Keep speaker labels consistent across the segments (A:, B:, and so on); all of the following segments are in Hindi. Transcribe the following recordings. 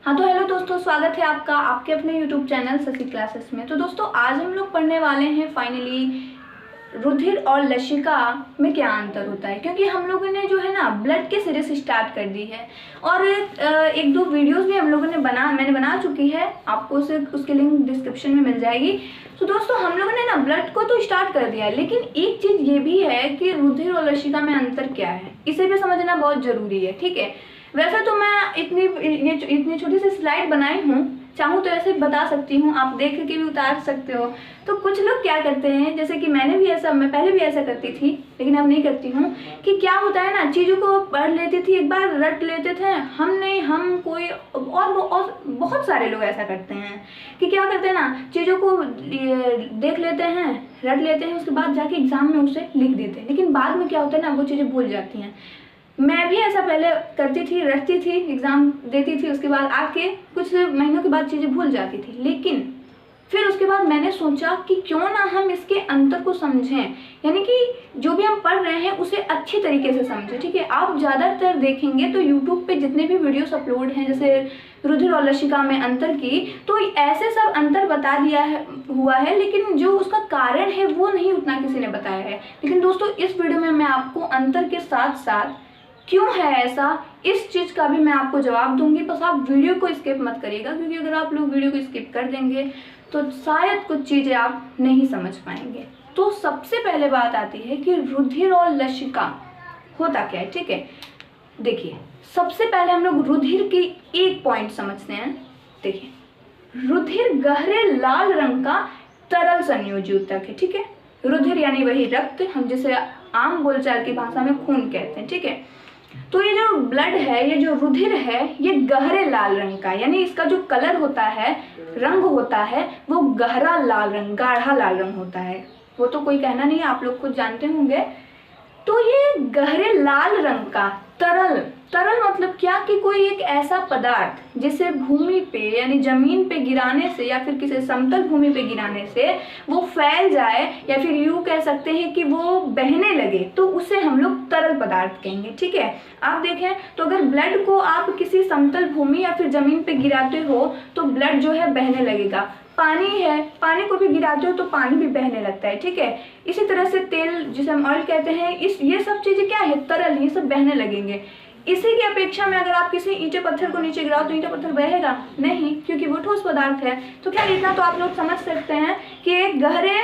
A: हाँ तो हेलो दोस्तों, स्वागत है आपका आपके अपने यूट्यूब चैनल शशि क्लासेस में। तो दोस्तों आज हम लोग पढ़ने वाले हैं फाइनली रुधिर और लसिका में क्या अंतर होता है, क्योंकि हम लोगों ने जो है ना ब्लड के सीरीज स्टार्ट कर दी है और एक दो वीडियोस भी हम लोगों ने मैंने बना चुकी है, आपको उसकी लिंक डिस्क्रिप्शन में मिल जाएगी। तो दोस्तों हम लोगों ने ना ब्लड को तो स्टार्ट कर दिया है, लेकिन एक चीज़ ये भी है कि रुधिर और लसिका में अंतर क्या है, इसे भी समझना बहुत ज़रूरी है। ठीक है, वैसे तो मैं इतनी छोटी सी स्लाइड बनाई हूँ, चाहूँ तो ऐसे बता सकती हूँ, आप देख के भी उतार सकते हो। तो कुछ लोग क्या करते हैं, जैसे कि मैं पहले भी ऐसा करती थी लेकिन अब नहीं करती हूँ, कि क्या होता है ना, चीज़ों को पढ़ लेती थी, एक बार रट लेते थे, हम कोई और बहुत सारे लोग ऐसा करते हैं कि क्या करते हैं ना, चीज़ों को देख लेते हैं, रट लेते हैं, उसके बाद जाके एग्जाम में उसे लिख देते हैं, लेकिन बाद में क्या होता है ना, वो चीज़ें भूल जाती हैं। मैं भी ऐसा पहले करती थी, रटती थी, एग्ज़ाम देती थी, उसके बाद आके कुछ महीनों के बाद चीज़ें भूल जाती थी। लेकिन फिर उसके बाद मैंने सोचा कि क्यों ना हम इसके अंतर को समझें, यानी कि जो भी हम पढ़ रहे हैं उसे अच्छी तरीके से समझें। ठीक है, आप ज़्यादातर देखेंगे तो यूट्यूब पे जितने भी वीडियोस अपलोड हैं, जैसे रुधिर और लसिका में अंतर की, तो ऐसे सब अंतर बता दिया हुआ है, लेकिन जो उसका कारण है वो नहीं उतना किसी ने बताया है। लेकिन दोस्तों इस वीडियो में मैं आपको अंतर के साथ साथ क्यों है ऐसा, इस चीज़ का भी मैं आपको जवाब दूंगी। बस आप वीडियो को स्किप मत करिएगा, क्योंकि अगर आप लोग वीडियो को स्किप कर देंगे तो शायद कुछ चीज़ें आप नहीं समझ पाएंगे। तो सबसे पहले बात आती है कि रुधिर और लसिका होता क्या है। ठीक है, देखिए सबसे पहले हम लोग रुधिर की एक पॉइंट समझते हैं। देखिए, रुधिर गहरे लाल रंग का तरल संयोजी ऊतक है। ठीक है, रुधिर यानी वही रक्त, हम जिसे आम बोलचाल की भाषा में खून कहते हैं। ठीक है, तो ये जो ब्लड है, ये जो रुधिर है, ये गहरे लाल रंग का, यानी इसका जो कलर होता है, रंग होता है, वो गहरा लाल रंग, गाढ़ा लाल रंग होता है। वो तो कोई कहना नहीं है, आप लोग खुद जानते होंगे। तो ये गहरे लाल रंग का तरल मतलब क्या, कि कोई एक ऐसा पदार्थ जिसे भूमि पे यानी जमीन पे गिराने से या फिर किसी समतल भूमि पे गिराने से वो फैल जाए, या फिर यूँ कह सकते हैं कि वो बहने लगे, तो उसे हम लोग तरल पदार्थ कहेंगे। ठीक है, आप देखें तो अगर ब्लड को आप किसी समतल भूमि या फिर जमीन पे गिराते हो तो ब्लड जो है बहने लगेगा। पानी है, पानी को भी गिराते हो तो पानी भी बहने लगता है। ठीक है, इसी तरह से तेल जिसे हम ऑयल कहते हैं, ये सब चीज़ें क्या है, तरल, ये सब बहने लगेंगे। इसी की अपेक्षा में अगर आप किसी ईंटे पत्थर को नीचे गिराओ तो ईंटे पत्थर बहेगा नहीं, क्योंकि वो ठोस पदार्थ है। तो क्या, इतना तो आप लोग समझ सकते हैं कि एक गहरे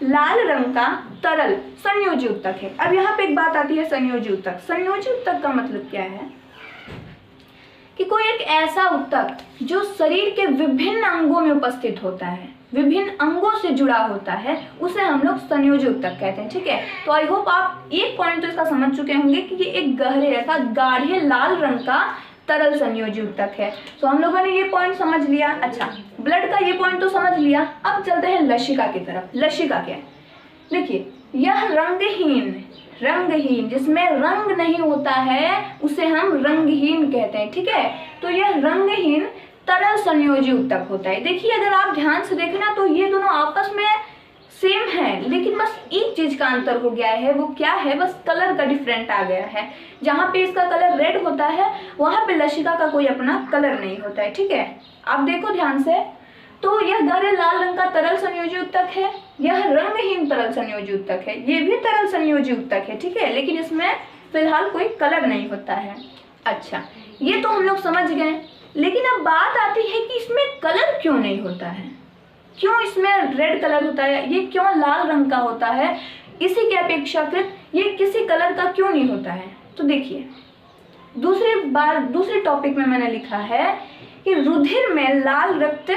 A: लाल रंग का तरल संयोजी ऊतक है। अब यहाँ पे एक बात आती है, संयोजी ऊतक। संयोजी ऊतक का मतलब क्या है, कि कोई एक ऐसा ऊतक जो शरीर के विभिन्न अंगों में उपस्थित होता है, विभिन्न अंगों से जुड़ा होता है, उसे हम लोग संयोजी ऊतक कहते हैं। ठीक है, तो आई होप आप एक पॉइंट तो इसका समझ चुके होंगे कि ये एक गहरे ऐसा गाढ़े लाल रंग का तरल संयोजी ऊतक है। तो हम लोगों ने ये पॉइंट समझ लिया। अच्छा, ब्लड का ये पॉइंट तो समझ लिया। अब चलते हैं लसिका की तरफ। लसिका क्या है, देखिए, यह रंगहीन जिसमें रंग नहीं होता है उसे हम रंगहीन कहते हैं। ठीक है, तो यह रंगहीन तरल संयोजी ऊतक होता है। देखिए, अगर आप ध्यान से देखें ना तो ये दोनों आपस में सेम है, लेकिन बस एक चीज का अंतर हो गया है। वो क्या है, बस कलर का डिफरेंट आ गया है। जहाँ पे इसका कलर रेड होता है वहाँ पे लसिका का कोई अपना कलर नहीं होता है। ठीक है, आप देखो ध्यान से, तो यह गहरे लाल रंग का तरल संयोजी ऊतक है, यह रंगहीन तरल संयोजी ऊतक है, ये भी तरल संयोजी ऊतक है। ठीक है, लेकिन इसमें फिलहाल कोई कलर नहीं होता है। अच्छा, ये तो हम लोग समझ गए, लेकिन अब बात आती है कि इसमें कलर क्यों नहीं होता है, क्यों इसमें रेड कलर होता है, ये क्यों लाल रंग का होता है, इसी के अपेक्षाकृत ये किसी कलर का क्यों नहीं होता है। तो देखिए, दूसरे टॉपिक में मैंने लिखा है कि रुधिर में लाल रक्त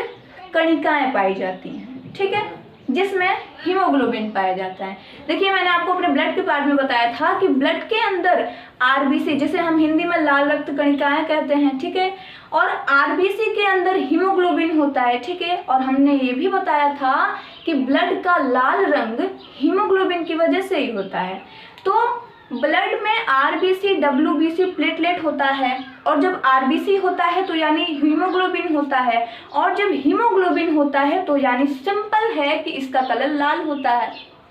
A: कणिकाएं पाई जाती हैं। ठीक है, जिसमें हीमोग्लोबिन पाया जाता है। देखिए, मैंने आपको अपने ब्लड के पार्ट में बताया था कि ब्लड के अंदर आरबीसी, जिसे हम हिंदी में लाल रक्त कणिकाएं कहते हैं, ठीक है, और आरबीसी के अंदर हीमोग्लोबिन होता है। ठीक है, और हमने ये भी बताया था कि ब्लड का लाल रंग हीमोग्लोबिन की वजह से ही होता है। तो ब्लड में आरबीसी, डब्ल्यूबीसी, प्लेटलेट होता है, और जब आरबीसी होता है तो यानी हीमोग्लोबिन होता है, और जब हीमोग्लोबिन होता है तो यानी सिंपल है कि इसका कलर लाल होता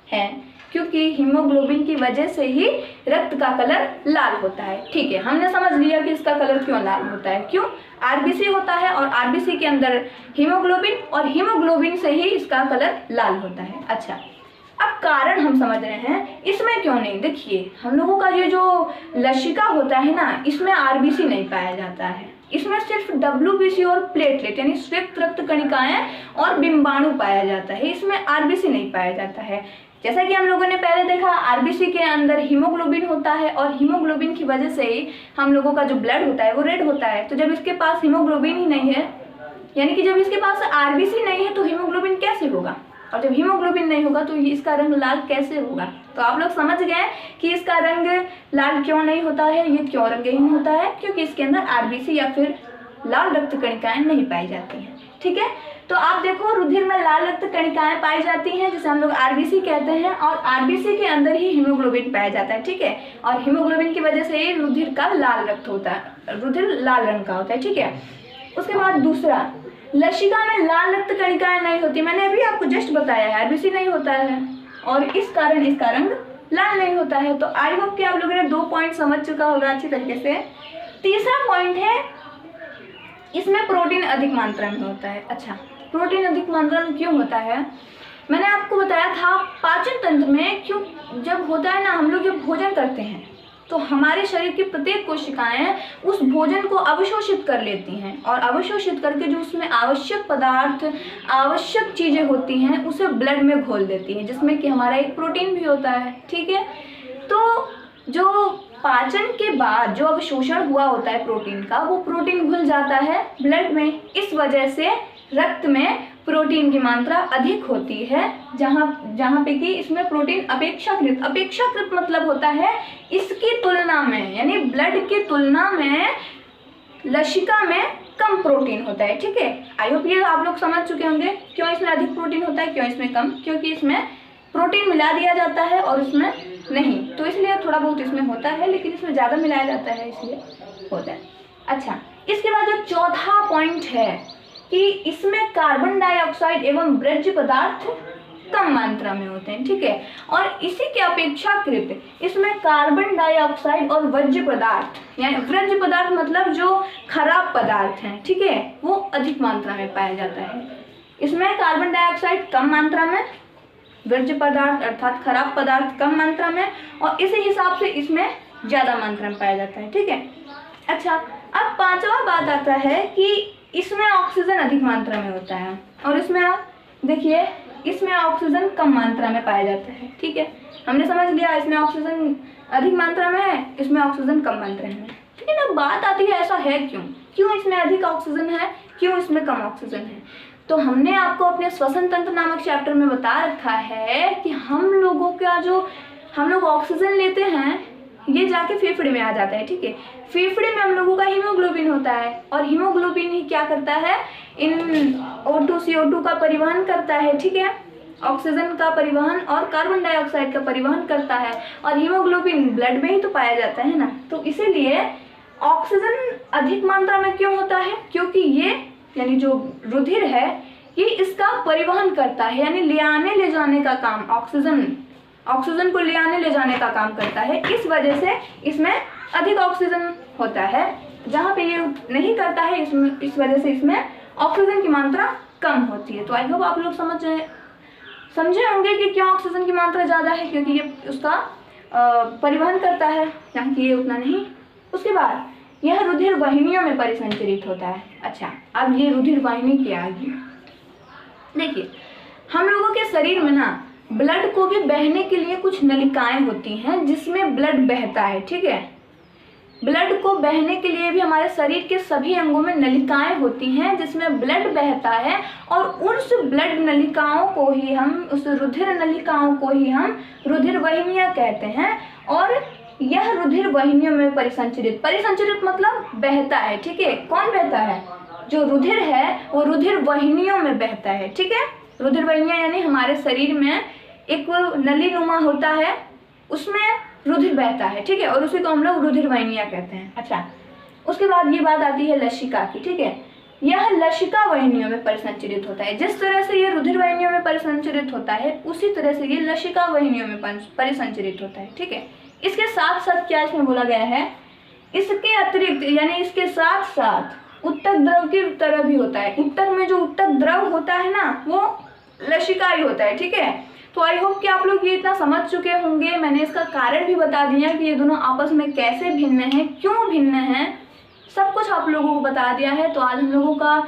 A: है। क्योंकि हीमोग्लोबिन की वजह से ही रक्त का कलर लाल होता है। ठीक है, हमने समझ लिया कि इसका कलर क्यों लाल होता है। क्यों? आरबीसी होता है और आरबीसी के अंदर हीमोग्लोबिन, और हीमोग्लोबिन से ही इसका कलर लाल होता है। अच्छा, अब कारण हम समझ रहे हैं, इसमें क्यों नहीं। देखिए, हम लोगों का ये जो लसिका होता है ना, इसमें आरबीसी नहीं पाया जाता है। इसमें सिर्फ डब्ल्यूबीसी और प्लेटलेट यानी श्वेत रक्त कणिकाएं और बिंबाणु पाया जाता है। इसमें आरबीसी नहीं पाया जाता है। जैसा कि हम लोगों ने पहले देखा, आरबीसी के अंदर हीमोग्लोबिन होता है और हीमोग्लोबिन की वजह से ही हम लोगों का जो ब्लड होता है वो रेड होता है। तो जब इसके पास हीमोग्लोबिन ही नहीं है, यानी कि जब इसके पास आरबीसी नहीं है, तो हीमोग्लोबिन कैसे होगा, और जब हीमोग्लोबिन नहीं होगा तो इसका रंग लाल कैसे होगा। तो आप लोग समझ गए कि इसका रंग लाल क्यों नहीं होता है, ये क्यों रंगहीन होता है, क्योंकि इसके अंदर आरबीसी या फिर लाल रक्त कणिकाएं नहीं पाई जाती हैं। ठीक है, तो आप देखो, रुधिर में लाल रक्त कणिकाएं पाई जाती हैं जिसे हम लोग आरबीसी कहते हैं, और आरबीसी के अंदर ही हीमोग्लोबिन पाया जाता है। ठीक है, और हीमोग्लोबिन की वजह से ही रुधिर का लाल रक्त होता है, रुधिर लाल रंग का होता है। ठीक है, उसके बाद दूसरा, लसिका में लाल रक्त कणिकाएं नहीं होती। मैंने अभी आपको जस्ट बताया है, आरबीसी नहीं होता है और इस कारण इसका रंग लाल नहीं होता है। तो आई होप कि आप लोगों ने 2 पॉइंट समझ चुका होगा अच्छी तरीके से। तीसरा पॉइंट है, इसमें प्रोटीन अधिक मात्रा में होता है। अच्छा, प्रोटीन अधिक मात्रा में क्यों होता है? मैंने आपको बताया था, पाचन तंत्र में क्यों जब होता है ना, हम लोग जब भोजन करते हैं तो हमारे शरीर की प्रत्येक कोशिकाएं उस भोजन को अवशोषित कर लेती हैं, और अवशोषित करके जो उसमें आवश्यक पदार्थ, आवश्यक चीज़ें होती हैं उसे ब्लड में घोल देती हैं, जिसमें कि हमारा एक प्रोटीन भी होता है। ठीक है, तो जो पाचन के बाद जो अवशोषण हुआ होता है प्रोटीन का, वो प्रोटीन घुल जाता है ब्लड में। इस वजह से रक्त में प्रोटीन की मात्रा अधिक होती है, जहाँ पे कि इसमें प्रोटीन अपेक्षाकृत मतलब होता है इसकी तुलना में, यानी ब्लड की तुलना में लसिका में कम प्रोटीन होता है। ठीक है, आई होप ये आप लोग समझ चुके होंगे क्यों इसमें अधिक प्रोटीन होता है, क्यों इसमें कम, क्योंकि इसमें प्रोटीन मिला दिया जाता है और इसमें नहीं, तो इसलिए थोड़ा बहुत इसमें होता है, लेकिन इसमें ज़्यादा मिलाया जाता है इसलिए होता है। अच्छा, इसके बाद जो चौथा पॉइंट है कि इसमें कार्बन डाइऑक्साइड एवं वर्ज्य पदार्थ कम मात्रा में होते हैं। ठीक है, और इसी के अपेक्षाकृत इसमें कार्बन डाइऑक्साइड और वर्ज्य पदार्थ, यानी वर्ज्य पदार्थ मतलब जो खराब पदार्थ हैं, ठीक है, वो अधिक मात्रा में पाया जाता है। इसमें कार्बन डाइऑक्साइड कम मात्रा में, वर्ज्य पदार्थ अर्थात खराब पदार्थ कम मात्रा में, और इसी हिसाब से इसमें ज़्यादा मात्रा में पाया जाता है। ठीक है, अच्छा, अब पांचवा बात आता है कि इसमें ऑक्सीजन अधिक मात्रा में होता है, और इसमें आप देखिए, इसमें ऑक्सीजन कम मात्रा में पाया जाता है। ठीक है, हमने समझ लिया इसमें ऑक्सीजन अधिक मात्रा में है, इसमें ऑक्सीजन कम मात्रा में है। लेकिन अब बात आती है, ऐसा है क्यों इसमें अधिक ऑक्सीजन है, क्यों इसमें कम ऑक्सीजन है? तो हमने आपको अपने श्वसन तंत्र नामक चैप्टर में बता रखा है कि हम लोगों का जो हम लोग ऑक्सीजन लेते हैं ये जाके फेफड़े में आ जाता है। ठीक है, फेफड़े में हम लोगों का हीमोग्लोबिन होता है, और हीमोग्लोबिन ही क्या करता है, इन O2 CO2 का परिवहन करता है। ठीक है, ऑक्सीजन का परिवहन और कार्बन डाइऑक्साइड का परिवहन करता है, और हीमोग्लोबिन ब्लड में ही तो पाया जाता है ना। तो इसीलिए ऑक्सीजन अधिक मात्रा में क्यों होता है, क्योंकि ये यानी जो रुधिर है ये इसका परिवहन करता है, यानी ले आने ले जाने का काम, ऑक्सीजन को ले आने ले जाने का काम करता है। इस वजह से इसमें अधिक ऑक्सीजन होता है, जहाँ पे ये नहीं करता है इस वजह से इसमें ऑक्सीजन की मात्रा कम होती है। तो आई होप आप लोग समझे होंगे कि क्यों ऑक्सीजन की मात्रा ज़्यादा है, क्योंकि ये उसका परिवहन करता है, जहाँ कि ये उतना नहीं। उसके बाद यह रुधिर वाहिनियों में परिसंचरित होता है। अच्छा, अब ये रुधिर वाहिनी क्या है? देखिए, हम लोगों के शरीर में ना ब्लड को भी बहने के लिए कुछ नलिकाएं होती हैं जिसमें ब्लड बहता है। ठीक है, ब्लड को बहने के लिए भी हमारे शरीर के सभी अंगों में नलिकाएं होती हैं जिसमें ब्लड बहता है, और उस ब्लड नलिकाओं को ही हम, उस रुधिर नलिकाओं को ही हम रुधिर वाहिनियां कहते हैं। और यह रुधिर वाहिनियों में परिसंचरित मतलब बहता है। ठीक है, कौन बहता है? जो रुधिर है वो रुधिर वाहिनियों में बहता है। ठीक है, रुधिर वाहिनियां यानी हमारे शरीर में एक नली नुमा होता है, उसमें रुधिर बहता है। ठीक है, और उसी को हम लोग रुधिर वाहिनियां कहते हैं। अच्छा, उसके बाद ये बात आती है लसिका की। ठीक है, यह लशिका वाहिनियों में परिसंचरित होता है। जिस तरह से ये रुधिर वाहिनियों में परिसंचरित होता है उसी तरह से ये लशिका वाहिनियों में परिसंचरित होता है। ठीक है, इसके साथ साथ क्या इसमें बोला गया है, इसके अतिरिक्त यानी इसके साथ साथ उत्तक द्रव की तरह भी होता है। उत्तक में जो उत्तक द्रव होता है ना वो लशिका ही होता है। ठीक है, तो आई होप कि आप लोग ये इतना समझ चुके होंगे। मैंने इसका कारण भी बता दिया कि ये दोनों आपस में कैसे भिन्न हैं, क्यों भिन्न हैं, सब कुछ आप लोगों को बता दिया है। तो आज हम लोगों का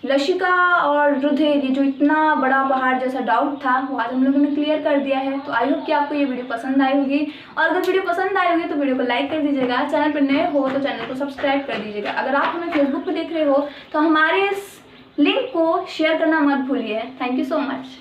A: लशिका और रुधिर, ये जो इतना बड़ा पहाड़ जैसा डाउट था वो आज हम लोगों ने क्लियर कर दिया है। तो आई होप कि आपको ये वीडियो पसंद आई होगी, और अगर वीडियो पसंद आई होगी तो वीडियो को लाइक कर दीजिएगा। चैनल पर नए हो तो चैनल को सब्सक्राइब कर दीजिएगा। अगर आप हमें फेसबुक पर देख रहे हो तो हमारे इस लिंक को शेयर करना मत भूलिए। Thank you so much.